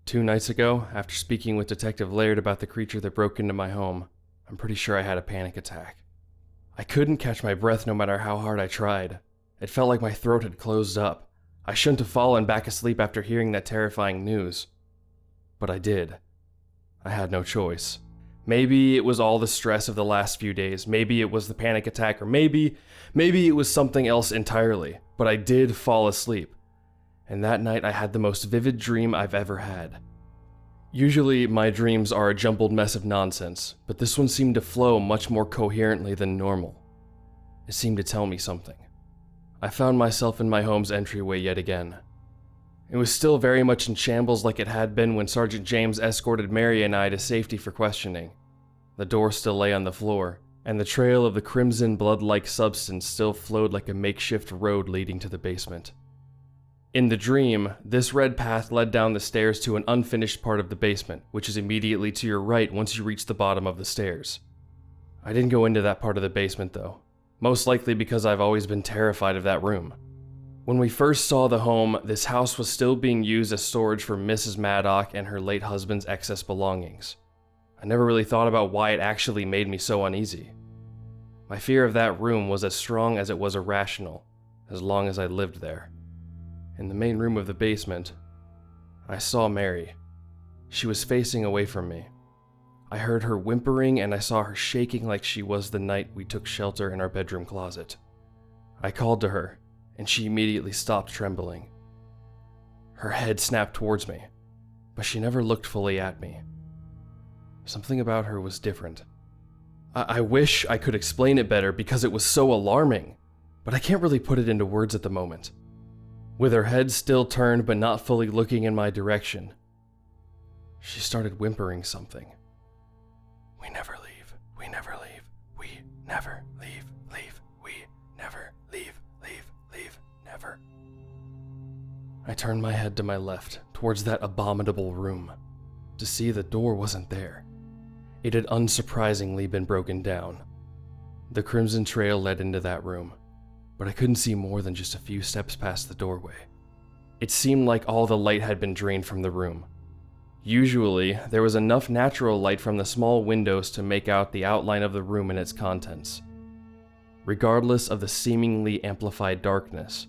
2 nights ago, after speaking with Detective Laird about the creature that broke into my home, I'm pretty sure I had a panic attack. I couldn't catch my breath no matter how hard I tried. It felt like my throat had closed up. I shouldn't have fallen back asleep after hearing that terrifying news. But I did. I had no choice. Maybe it was all the stress of the last few days, maybe it was the panic attack, or maybe it was something else entirely, but I did fall asleep. And that night I had the most vivid dream I've ever had. Usually my dreams are a jumbled mess of nonsense, but this one seemed to flow much more coherently than normal. It seemed to tell me something. I found myself in my home's entryway yet again. It was still very much in shambles like it had been when Sergeant James escorted Mary and I to safety for questioning. The door still lay on the floor, and the trail of the crimson blood-like substance still flowed like a makeshift road leading to the basement. In the dream, this red path led down the stairs to an unfinished part of the basement, which is immediately to your right once you reach the bottom of the stairs. I didn't go into that part of the basement though, most likely because I've always been terrified of that room. When we first saw the home, this house was still being used as storage for Mrs. Maddock and her late husband's excess belongings. I never really thought about why it actually made me so uneasy. My fear of that room was as strong as it was irrational, as long as I lived there. In the main room of the basement, I saw Mary. She was facing away from me. I heard her whimpering and I saw her shaking like she was the night we took shelter in our bedroom closet. I called to her, and she immediately stopped trembling. Her head snapped towards me, but she never looked fully at me. Something about her was different. I wish I could explain it better because it was so alarming, but I can't really put it into words at the moment. With her head still turned but not fully looking in my direction, she started whimpering something. We never leave, we never leave, we never leave, we never leave, never. I turned my head to my left, towards that abominable room, to see the door wasn't there. It had unsurprisingly been broken down. The crimson trail led into that room, but I couldn't see more than just a few steps past the doorway. It seemed like all the light had been drained from the room. Usually, there was enough natural light from the small windows to make out the outline of the room and its contents. Regardless of the seemingly amplified darkness,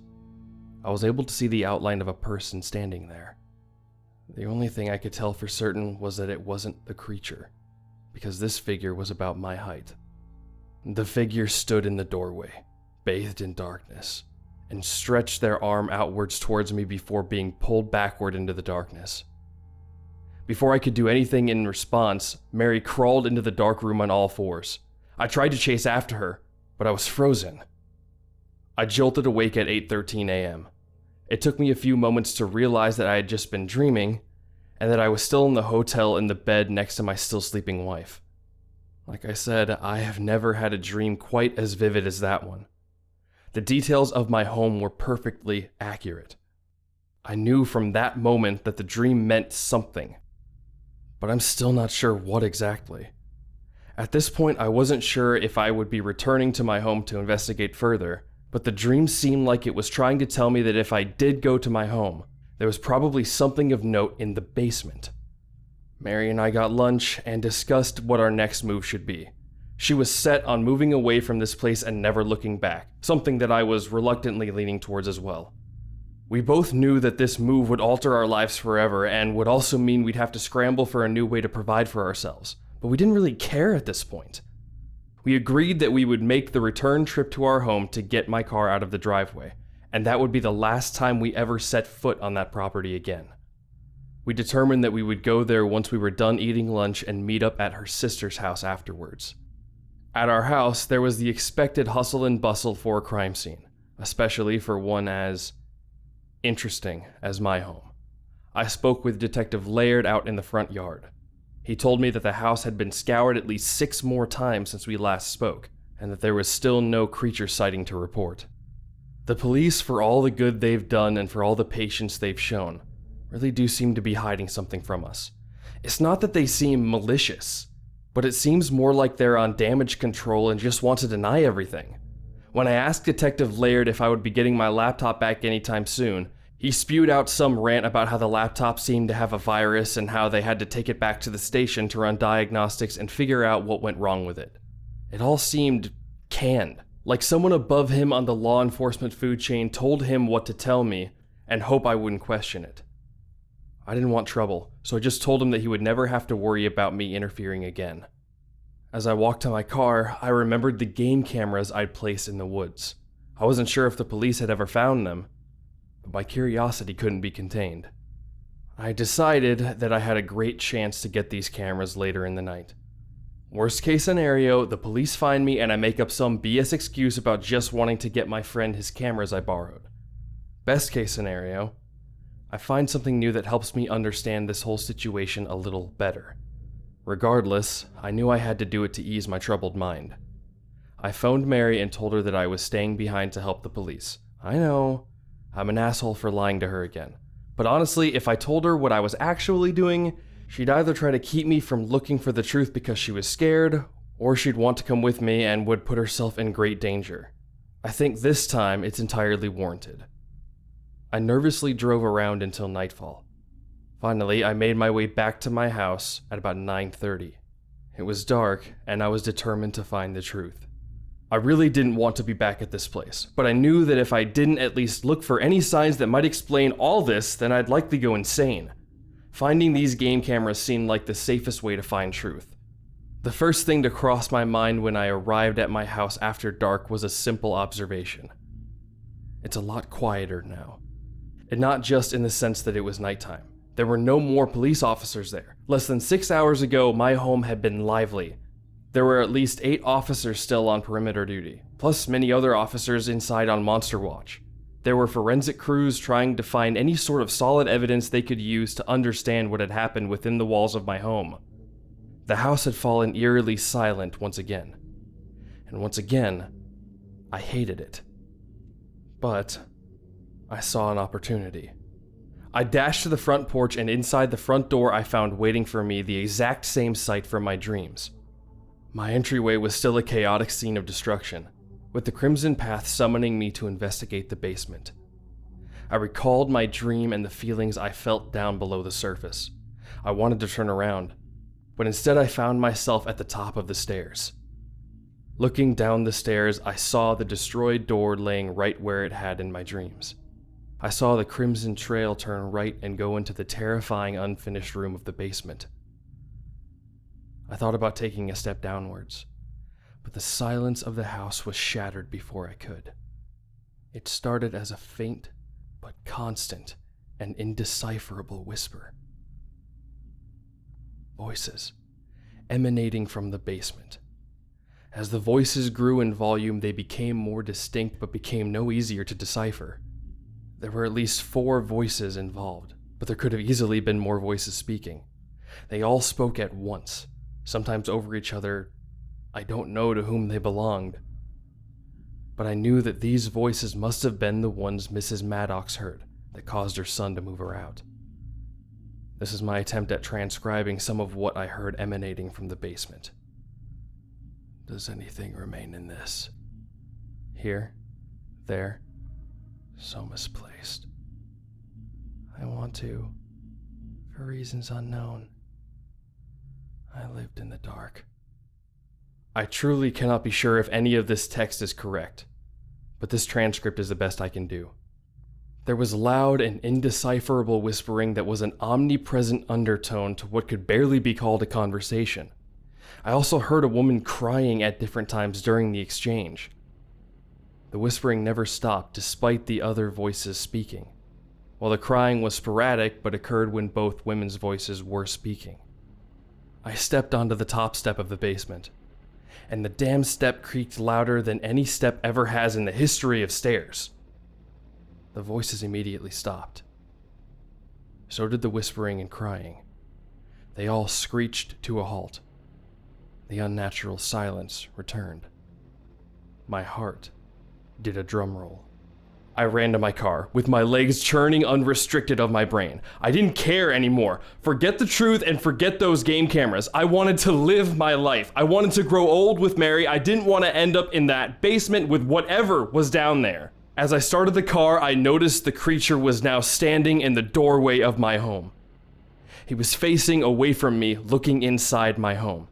I was able to see the outline of a person standing there. The only thing I could tell for certain was that it wasn't the creature, because this figure was about my height. The figure stood in the doorway, bathed in darkness, and stretched their arm outwards towards me before being pulled backward into the darkness. Before I could do anything in response, Mary crawled into the dark room on all fours. I tried to chase after her, but I was frozen. I jolted awake at 8:13 a.m. It took me a few moments to realize that I had just been dreaming, and that I was still in the hotel in the bed next to my still sleeping wife. Like I said, I have never had a dream quite as vivid as that one. The details of my home were perfectly accurate. I knew from that moment that the dream meant something, but I'm still not sure what exactly. At this point, I wasn't sure if I would be returning to my home to investigate further, but the dream seemed like it was trying to tell me that if I did go to my home, there was probably something of note in the basement. Mary and I got lunch and discussed what our next move should be. She was set on moving away from this place and never looking back, something that I was reluctantly leaning towards as well. We both knew that this move would alter our lives forever and would also mean we'd have to scramble for a new way to provide for ourselves, but we didn't really care at this point. We agreed that we would make the return trip to our home to get my car out of the driveway, and that would be the last time we ever set foot on that property again. We determined that we would go there once we were done eating lunch and meet up at her sister's house afterwards. At our house, there was the expected hustle and bustle for a crime scene, especially for one as interesting as my home. I spoke with Detective Laird out in the front yard. He told me that the house had been scoured at least 6 more times since we last spoke, and that there was still no creature sighting to report. The police, for all the good they've done and for all the patience they've shown, really do seem to be hiding something from us. It's not that they seem malicious, but it seems more like they're on damage control and just want to deny everything. When I asked Detective Laird if I would be getting my laptop back anytime soon, He spewed out some rant about how the laptop seemed to have a virus and how they had to take it back to the station to run diagnostics and figure out what went wrong with it. It all seemed canned, like someone above him on the law enforcement food chain told him what to tell me and hope I wouldn't question it. I didn't want trouble, so I just told him that he would never have to worry about me interfering again. As I walked to my car, I remembered the game cameras I'd placed in the woods. I wasn't sure if the police had ever found them, but my curiosity couldn't be contained. I decided that I had a great chance to get these cameras later in the night. Worst case scenario, the police find me and I make up some BS excuse about just wanting to get my friend his cameras I borrowed. Best case scenario, I find something new that helps me understand this whole situation a little better. Regardless, I knew I had to do it to ease my troubled mind. I phoned Mary and told her that I was staying behind to help the police. I know, I'm an asshole for lying to her again. But honestly, if I told her what I was actually doing, she'd either try to keep me from looking for the truth because she was scared, or she'd want to come with me and would put herself in great danger. I think this time it's entirely warranted. I nervously drove around until nightfall. Finally, I made my way back to my house at about 9:30. It was dark, and I was determined to find the truth. I really didn't want to be back at this place, but I knew that if I didn't at least look for any signs that might explain all this, then I'd likely go insane. Finding these game cameras seemed like the safest way to find truth. The first thing to cross my mind when I arrived at my house after dark was a simple observation. It's a lot quieter now. And not just in the sense that it was nighttime. There were no more police officers there. Less than 6 hours ago, my home had been lively. There were at least 8 officers still on perimeter duty, plus many other officers inside on monster watch. There were forensic crews trying to find any sort of solid evidence they could use to understand what had happened within the walls of my home. The house had fallen eerily silent once again. And once again, I hated it. But I saw an opportunity. I dashed to the front porch, and inside the front door I found waiting for me the exact same sight from my dreams. My entryway was still a chaotic scene of destruction, with the Crimson Path summoning me to investigate the basement. I recalled my dream and the feelings I felt down below the surface. I wanted to turn around, but instead I found myself at the top of the stairs. Looking down the stairs, I saw the destroyed door laying right where it had in my dreams. I saw the crimson trail turn right and go into the terrifying unfinished room of the basement. I thought about taking a step downwards, but the silence of the house was shattered before I could. It started as a faint but constant and indecipherable whisper. Voices emanating from the basement. As the voices grew in volume, they became more distinct but became no easier to decipher. There were at least 4 voices involved, but there could have easily been more voices speaking. They all spoke at once, sometimes over each other. I don't know to whom they belonged. But I knew that these voices must have been the ones Mrs. Maddox heard that caused her son to move her out. This is my attempt at transcribing some of what I heard emanating from the basement. Does anything remain in this? Here, there, so misplaced. I want to, for reasons unknown. I lived in the dark. I truly cannot be sure if any of this text is correct, but this transcript is the best I can do. There was loud and indecipherable whispering that was an omnipresent undertone to what could barely be called a conversation. I also heard a woman crying at different times during the exchange. The whispering never stopped despite the other voices speaking, while the crying was sporadic but occurred when both women's voices were speaking. I stepped onto the top step of the basement, and the damn step creaked louder than any step ever has in the history of stairs. The voices immediately stopped. So did the whispering and crying. They all screeched to a halt. The unnatural silence returned. My heart did a drum roll. I ran to my car, with my legs churning unrestricted of my brain. I didn't care anymore. Forget the truth and forget those game cameras. I wanted to live my life. I wanted to grow old with Mary. I didn't want to end up in that basement with whatever was down there. As I started the car, I noticed the creature was now standing in the doorway of my home. He was facing away from me, looking inside my home.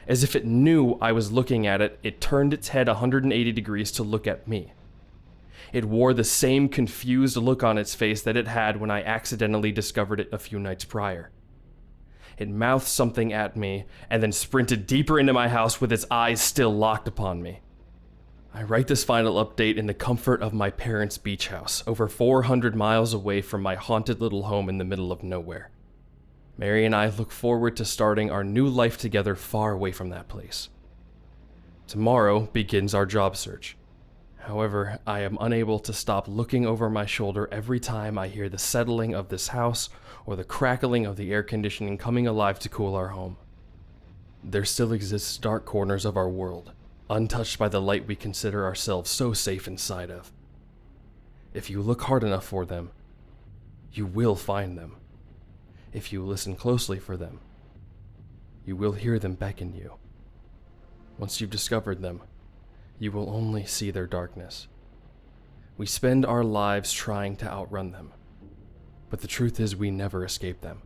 As if it knew I was looking at it, it turned its head 180 degrees to look at me. It wore the same confused look on its face that it had when I accidentally discovered it a few nights prior. It mouthed something at me and then sprinted deeper into my house with its eyes still locked upon me. I write this final update in the comfort of my parents' beach house, over 400 miles away from my haunted little home in the middle of nowhere. Mary and I look forward to starting our new life together far away from that place. Tomorrow begins our job search. However, I am unable to stop looking over my shoulder every time I hear the settling of this house or the crackling of the air conditioning coming alive to cool our home. There still exists dark corners of our world, untouched by the light we consider ourselves so safe inside of. If you look hard enough for them, you will find them. If you listen closely for them, you will hear them beckon you. Once you've discovered them, you will only see their darkness. We spend our lives trying to outrun them, but the truth is we never escape them.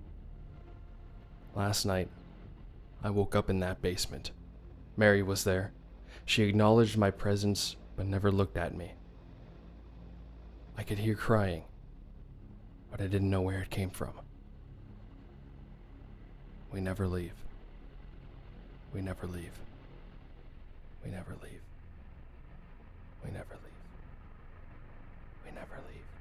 Last night, I woke up in that basement. Mary was there. She acknowledged my presence, but never looked at me. I could hear crying, but I didn't know where it came from. We never leave. We never leave. We never leave. We never leave. We never leave.